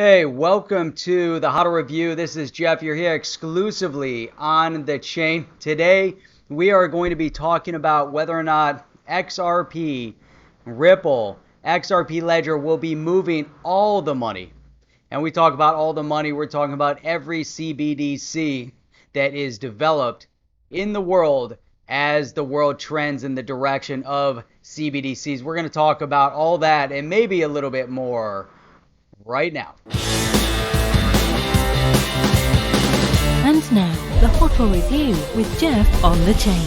Hey, welcome to the HODL Review. This is Jeff. You're here exclusively on the chain. Today, we are going to be talking about whether or not XRP, Ripple, XRP Ledger will be moving all the money. And we talk about all the money, we're talking about every CBDC that is developed in the world as the world trends in the direction of CBDCs. We're going to talk about all that and maybe a little bit more right now. And now, the HODL Review with Jeff on the chain.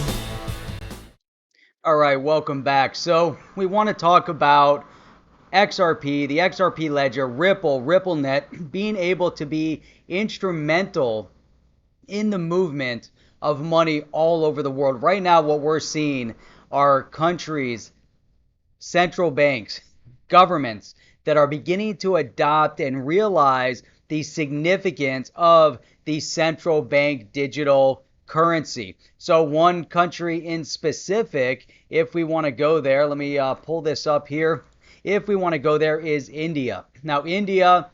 All right, welcome back. So we want to talk about XRP, the XRP ledger, Ripple, RippleNet being able to be instrumental in the movement of money all over the world. Right now, what we're seeing are countries, central banks, governments that are beginning to adopt and realize the significance of the central bank digital currency. So one country in specific, if we want to go there, let me pull this up here. If we want to go there, is India. Now, India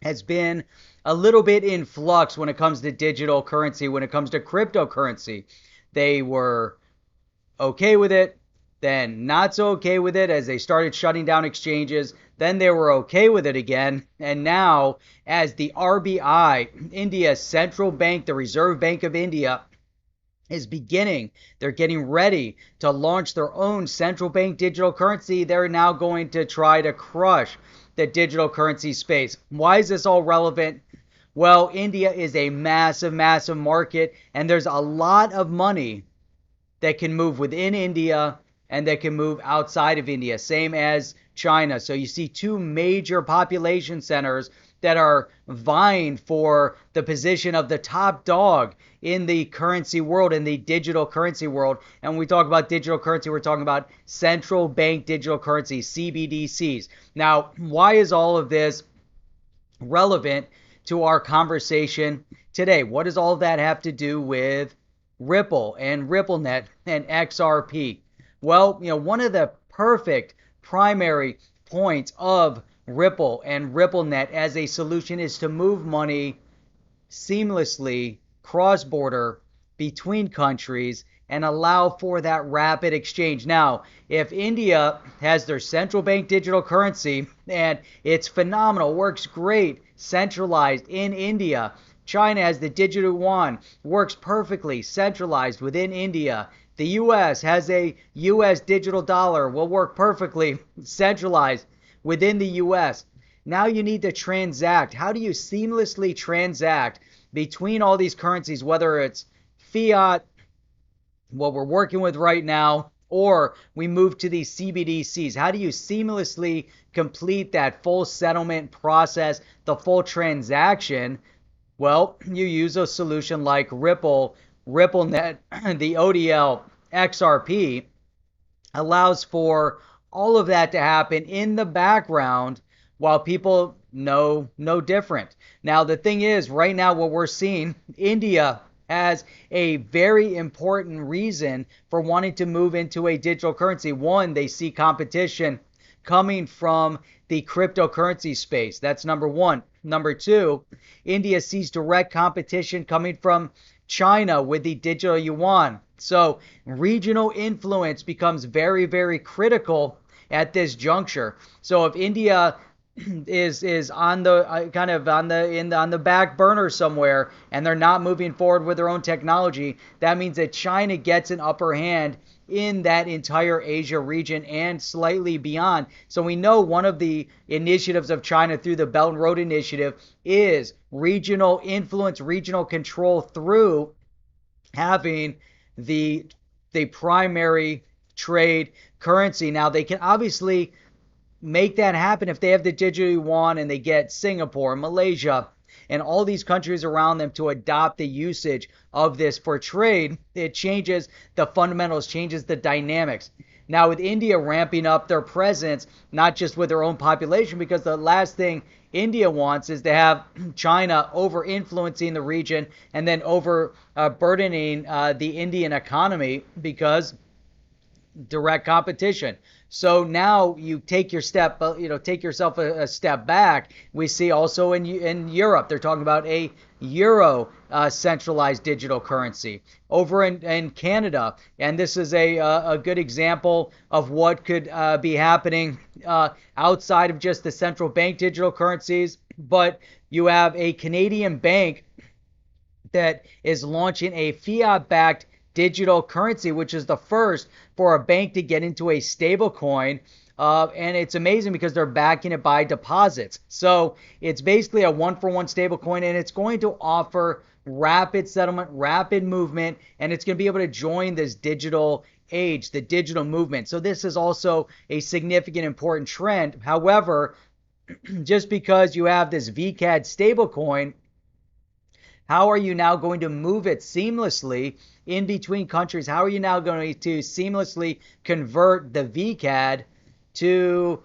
has been a little bit in flux when it comes to digital currency, when it comes to cryptocurrency. They were okay with it, then not so okay with it as they started shutting down exchanges. Then they were okay with it again. And now, as the RBI, India's central bank, the Reserve Bank of India, is beginning, they're getting ready to launch their own central bank digital currency. They're now going to try to crush the digital currency space. Why is this all relevant? Well, India is a massive, massive market, and there's a lot of money that can move within India and that can move outside of India, same as China. So you see two major population centers that are vying for the position of the top dog in the currency world, in the digital currency world. And when we talk about digital currency, we're talking about central bank digital currency, CBDCs. Now, why is all of this relevant to our conversation today? What does all of that have to do with Ripple and RippleNet and XRP? Well, one of the perfect primary points of Ripple and RippleNet as a solution is to move money seamlessly cross-border between countries and allow for that rapid exchange. Now, if India has their central bank digital currency and it's phenomenal, works great, centralized in India. China has the digital yuan, works perfectly, centralized within India. The U.S. has a U.S. digital dollar, will work perfectly, centralized within the U.S. Now you need to transact. How do you seamlessly transact between all these currencies, whether it's fiat, what we're working with right now, or we move to these CBDCs? How do you seamlessly complete that full settlement process, the full transaction? Well, you use a solution like Ripple, RippleNet, the ODL, XRP, allows for all of that to happen in the background while people know no different. Now, the thing is, right now what we're seeing, India has a very important reason for wanting to move into a digital currency. One, they see competition coming from the cryptocurrency space. That's number one. Number two, India sees direct competition coming from China with the digital yuan. So regional influence becomes very, very critical at this juncture. So if India is on the kind of on the back burner somewhere and they're not moving forward with their own technology, that means that China gets an upper hand in that entire Asia region and slightly beyond. So we know one of the initiatives of China through the Belt and Road Initiative is regional influence, regional control through having the primary trade currency. Now they can obviously make that happen if they have the digital yuan and they get Singapore, Malaysia, and all these countries around them to adopt the usage of this for trade. It changes the fundamentals, changes the dynamics. Now with India ramping up their presence, not just with their own population, because the last thing India wants is to have China over influencing the region and then over burdening the Indian economy, because direct competition. So now you take take yourself a step back. We see also in Europe, they're talking about a euro centralized digital currency over in Canada, and this is a good example of what could be happening outside of just the central bank digital currencies. But you have a Canadian bank that is launching a fiat-backed digital currency, which is the first for a bank to get into a stable coin. And it's amazing because they're backing it by deposits. So it's basically a one-for-one stable coin, and it's going to offer rapid settlement, rapid movement, and it's going to be able to join this digital age, the digital movement. So this is also a significant, important trend. However, just because you have this VCAD stablecoin, how are you now going to move it seamlessly in between countries? How are you now going to seamlessly convert the VCAD to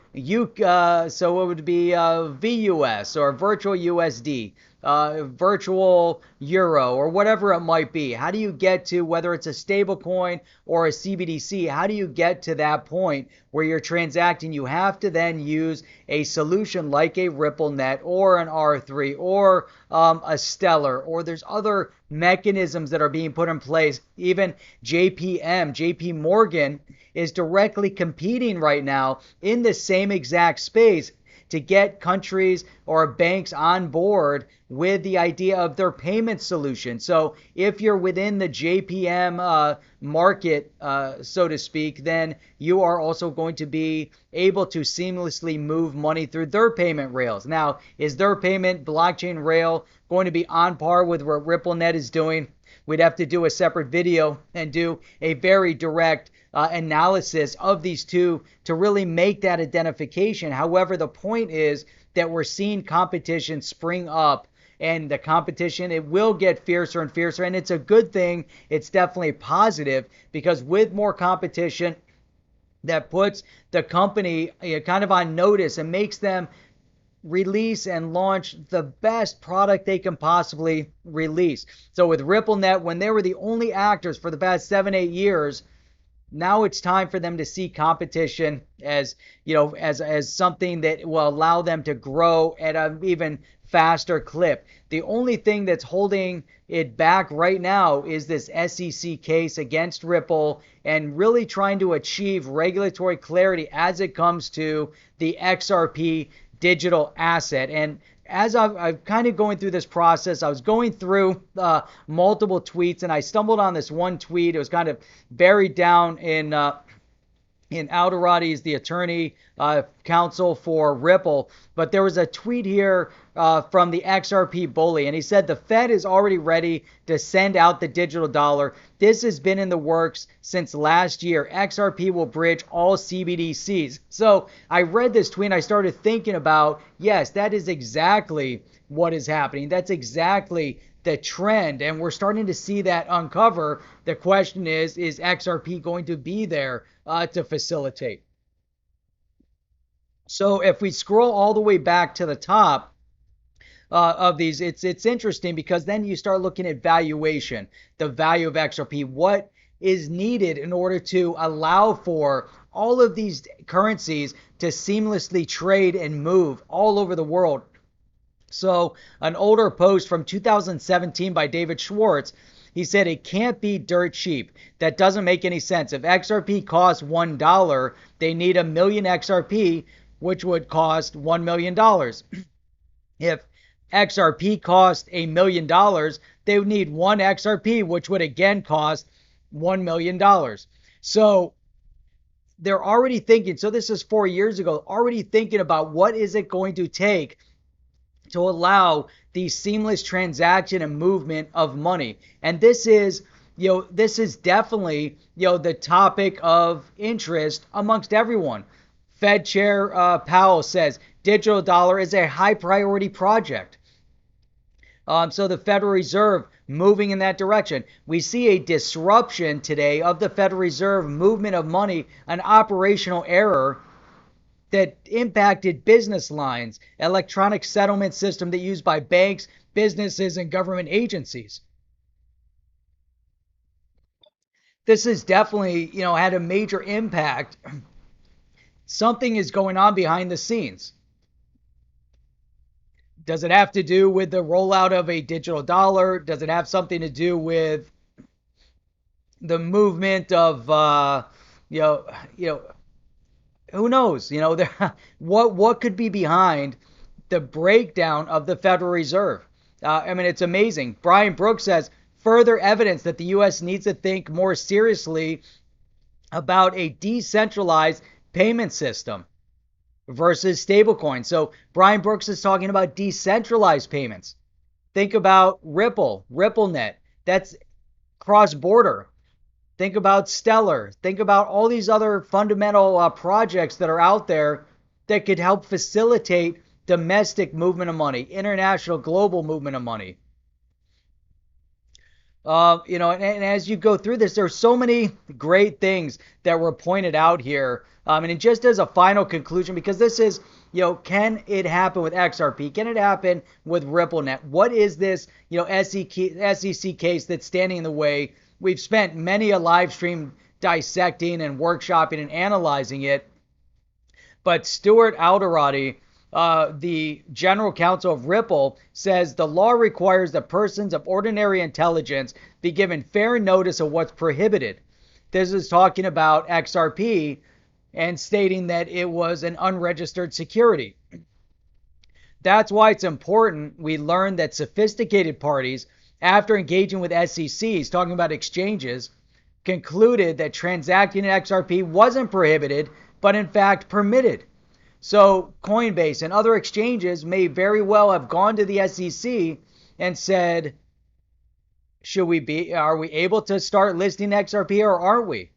so what would be VUS or virtual USD, virtual euro, or whatever it might be? How do you get to, whether it's a stable coin or a CBDC, how do you get to that point where you're transacting? You have to then use a solution like a RippleNet or an R3 or a Stellar, or there's other mechanisms that are being put in place. Even JP Morgan is directly competing right now in the same exact space to get countries or banks on board with the idea of their payment solution. So if you're within the JPM market, so to speak, then you are also going to be able to seamlessly move money through their payment rails. Now, is their payment blockchain rail going to be on par with what RippleNet is doing? We'd have to do a separate video and do a very direct analysis of these two to really make that identification. However, the point is that we're seeing competition spring up, and the competition, it will get fiercer and fiercer, and it's a good thing. It's definitely positive, because with more competition, that puts the company kind of on notice and makes them release and launch the best product they can possibly release. So with RippleNet, when they were the only actors for the past 7-8 years, now it's time for them to see competition as, as something that will allow them to grow at an even faster clip. The only thing that's holding it back right now is this SEC case against Ripple, and really trying to achieve regulatory clarity as it comes to the XRP digital asset. And as I'm kind of going through this process, I was going through multiple tweets, and I stumbled on this one tweet. It was kind of buried down in Alderati, is the attorney counsel for Ripple. But there was a tweet here from the XRP bully, and he said the Fed is already ready to send out the digital dollar. This has been in the works since last year. XRP will bridge all CBDCs. So I read this tweet and I started thinking about, yes, that is exactly what is happening. That's exactly the trend, and we're starting to see that uncover. The question is XRP going to be there to facilitate? So if we scroll all the way back to the top of these, it's interesting, because then you start looking at valuation, the value of XRP, what is needed in order to allow for all of these currencies to seamlessly trade and move all over the world. So an older post from 2017 by David Schwartz, he said it can't be dirt cheap. That doesn't make any sense. If XRP costs $1, they need 1 million XRP, which would cost $1 million. If XRP cost $1 million, they would need 1 XRP, which would again cost $1 million. So they're already thinking, so this is 4 years ago, already thinking about what is it going to take to allow the seamless transaction and movement of money. And this is definitely, the topic of interest amongst everyone. Fed Chair Powell says digital dollar is a high priority project. So the Federal Reserve moving in that direction. We see a disruption today of the Federal Reserve movement of money, an operational error that impacted business lines, electronic settlement system that used by banks, businesses, and government agencies. this has definitely, had a major impact. Something is going on behind the scenes. Does it have to do with the rollout of a digital dollar? Does it have something to do with the movement of, you know, you know, who knows? What could be behind the breakdown of the Federal Reserve? It's amazing. Brian Brooks says further evidence that the U.S. needs to think more seriously about a decentralized payment system versus stablecoin. So Brian Brooks is talking about decentralized payments. Think about RippleNet. That's cross-border. Think about Stellar. Think about all these other fundamental projects that are out there that could help facilitate domestic movement of money, international, global movement of money. And as you go through this, there's so many great things that were pointed out here. And just as a final conclusion, because this is, can it happen with XRP? Can it happen with RippleNet? What is this, SEC case that's standing in the way? We've spent many a live stream dissecting and workshopping and analyzing it. But Stuart Alderati, the general counsel of Ripple, says the law requires that persons of ordinary intelligence be given fair notice of what's prohibited. This is talking about XRP and stating that it was an unregistered security. That's why it's important we learn that sophisticated parties, after engaging with SECs, talking about exchanges, concluded that transacting in XRP wasn't prohibited, but in fact permitted. So Coinbase and other exchanges may very well have gone to the SEC and said, are we able to start listing XRP or aren't we?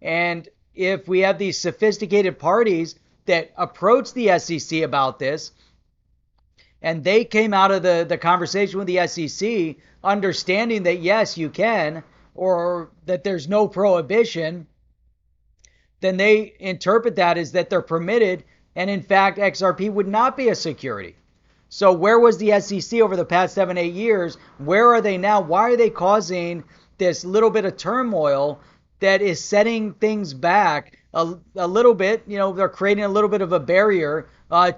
And if we have these sophisticated parties that approach the SEC about this, and they came out of the conversation with the SEC understanding that yes, you can, or that there's no prohibition, then they interpret that as that they're permitted, and in fact, XRP would not be a security. So where was the SEC over the past 7-8 years? Where are they now? Why are they causing this little bit of turmoil that is setting things back a little bit? They're creating a little bit of a barrier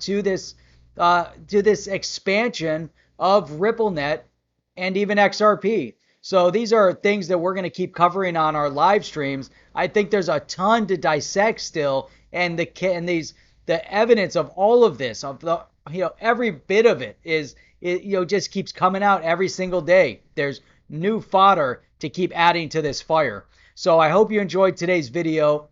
to this expansion of RippleNet and even XRP. So these are things that we're going to keep covering on our live streams. I think there's a ton to dissect still, and the evidence of all of this, of the every bit of it just keeps coming out every single day. There's new fodder to keep adding to this fire. So I hope you enjoyed today's video.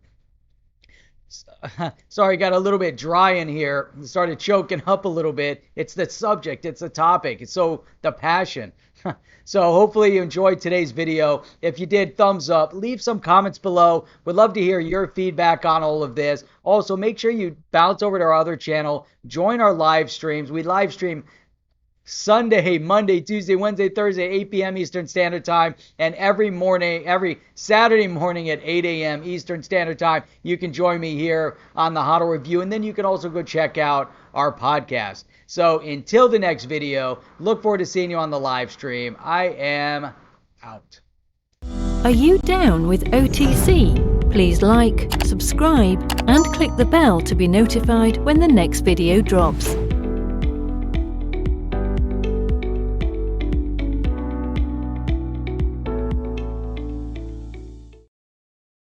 Sorry, got a little bit dry in here. Started choking up a little bit. It's the subject. It's the topic. It's the passion. So hopefully you enjoyed today's video. If you did, thumbs up. Leave some comments below. Would love to hear your feedback on all of this. Also, make sure you bounce over to our other channel. Join our live streams. We live stream Sunday, Monday, Tuesday, Wednesday, Thursday, 8 p.m. Eastern Standard Time, and every Saturday morning at 8 a.m. Eastern Standard Time. You can join me here on the HODL Review, and then you can also go check out our podcast. So until the next video, look forward to seeing you on the live stream. I am out. Are you down with OTC? Please like, subscribe, and click the bell to be notified when the next video drops.